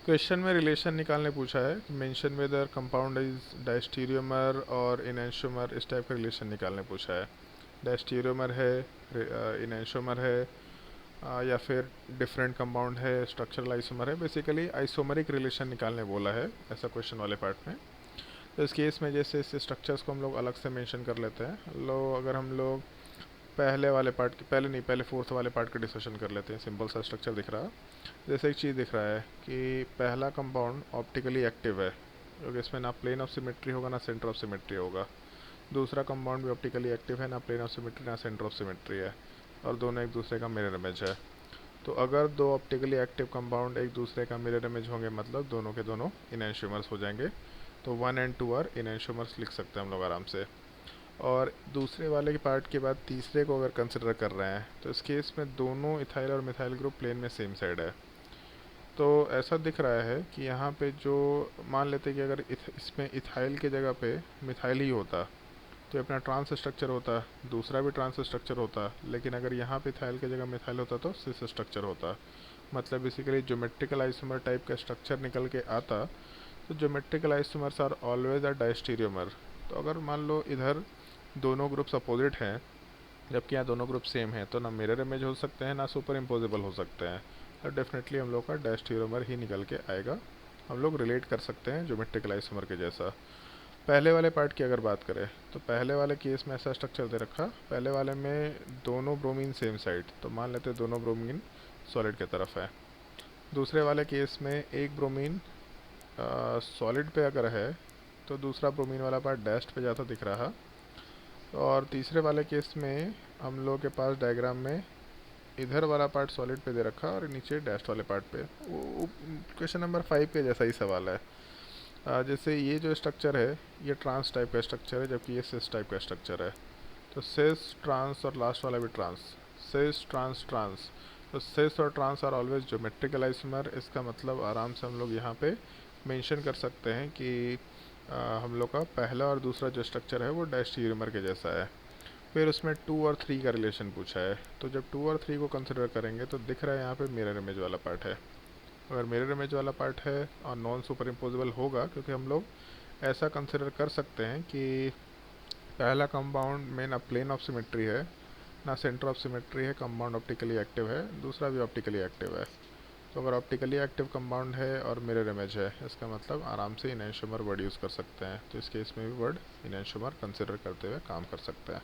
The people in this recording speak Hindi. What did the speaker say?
क्वेश्चन में रिलेशन निकालने पूछा है, mention whether compound is diastereomer और इनैंशोमर, इस टाइप का रिलेशन निकालने पूछा है। डायस्टीरियोमर है, इनैंशोमर है, या फिर डिफरेंट कंपाउंड है, स्ट्रक्चरल आइसोमर है। बेसिकली आइसोमरिक रिलेशन निकालने बोला है ऐसा क्वेश्चन वाले पार्ट में। तो इस केस में जैसे इस स्ट्रक्चर्स को हम लोग अलग से मेंशन कर लेते हैं। अगर हम लोग पहले वाले पार्ट की, पहले नहीं, पहले फोर्थ वाले पार्ट का डिस्कशन कर लेते हैं। सिंपल सा स्ट्रक्चर दिख रहा है। जैसे एक चीज़ दिख रहा है कि पहला कंपाउंड ऑप्टिकली एक्टिव है, क्योंकि इसमें ना प्लेन ऑफ सिमेट्री होगा ना सेंटर ऑफ सिमेट्री होगा। दूसरा कंपाउंड भी ऑप्टिकली एक्टिव है, ना प्लेन ऑफ सिमेट्री ना सेंटर ऑफ सिमेट्री है, और दोनों एक दूसरे का मिरर इमेज है। तो अगर दो ऑप्टिकली एक्टिव कंपाउंड एक दूसरे का मिरर इमेज होंगे, मतलब दोनों के दोनों इनैंशियोमर्स हो जाएंगे। तो 1 और 2 आर इनैंशियोमर्स लिख सकते हैं हम लोग आराम से। और दूसरे वाले के पार्ट के बाद तीसरे को अगर कंसिडर कर रहे हैं, तो इस केस में दोनों इथाइल और मिथाइल ग्रुप प्लेन में सेम साइड है। तो ऐसा दिख रहा है कि यहाँ पे जो, मान लेते हैं कि अगर इसमें इथाइल की जगह पे मिथाइल ही होता, तो अपना ट्रांस स्ट्रक्चर होता, दूसरा भी ट्रांस स्ट्रक्चर होता। लेकिन अगर यहाँ पे इथाइल की जगह मिथाइल होता तो सिस स्ट्रक्चर होता। मतलब बेसिकली ज्योमेट्रिकल आइसोमर टाइप का स्ट्रक्चर निकल के आता। तो geometrical isomers are always a diastereomer. तो अगर मान लो इधर दोनों ग्रुप्स अपोजिट हैं, जबकि यहाँ दोनों ग्रुप सेम हैं, तो ना मिरर इमेज हो सकते हैं ना सुपर इम्पोजिबल हो सकते हैं। तो डेफिनेटली हम लोग का डायस्टीरियोमर ही निकल के आएगा। हम लोग रिलेट कर सकते हैं ज्योमेट्रिकल आइसोमर के जैसा। पहले वाले पार्ट की अगर बात करें, तो पहले वाले केस में ऐसा स्ट्रक्चर दे रखा। पहले वाले में दोनों ब्रोमीन सेम साइड, तो मान लेते दोनों ब्रोमीन सॉलिड की तरफ है। दूसरे वाले केस में एक ब्रोमीन सॉलिड पे अगर है, तो दूसरा ब्रोमीन वाला पार्ट डैस्ट पे जाता दिख रहा। और तीसरे वाले केस में हम लोग के पास डायग्राम में इधर वाला पार्ट सॉलिड पे दे रखा और नीचे डैस्ट वाले पार्ट पे। वो क्वेश्चन नंबर 5 के जैसा ही सवाल है। जैसे ये जो स्ट्रक्चर है, ये ट्रांस टाइप का स्ट्रक्चर है, जबकि ये सिस टाइप का स्ट्रक्चर है। तो सिस ट्रांस और लास्ट वाला भी ट्रांस, सिस ट्रांस ट्रांस। तो सिस और trans are always geometrical isomer. इसका मतलब आराम से हम लोग यहाँ पे मेंशन कर सकते हैं कि हम लोग का पहला और दूसरा जो स्ट्रक्चर है वो डायस्टीरियोमर के जैसा है। फिर उसमें 2 और 3 का रिलेशन पूछा है। तो जब 2 और 3 को कंसिडर करेंगे, तो दिख रहा है यहाँ पे मिरर इमेज वाला पार्ट है। अगर मिरर इमेज वाला पार्ट है और नॉन सुपर इम्पोजिबल होगा, क्योंकि हम लोग ऐसा कंसिडर कर सकते हैं कि पहला कंपाउंड में ना प्लेन ऑफ सिमेट्री है ना सेंटर ऑफ सिमेट्री है, कंपाउंड ऑप्टिकली एक्टिव है, दूसरा भी ऑप्टिकली एक्टिव है। तो अगर ऑप्टिकली एक्टिव कंपाउंड है और मिरर इमेज है, इसका मतलब आराम से इनैंशियोमर वर्ड यूज़ कर सकते हैं। तो इस केस में भी वर्ड इनैंशियोमर कंसिडर करते हुए काम कर सकते हैं।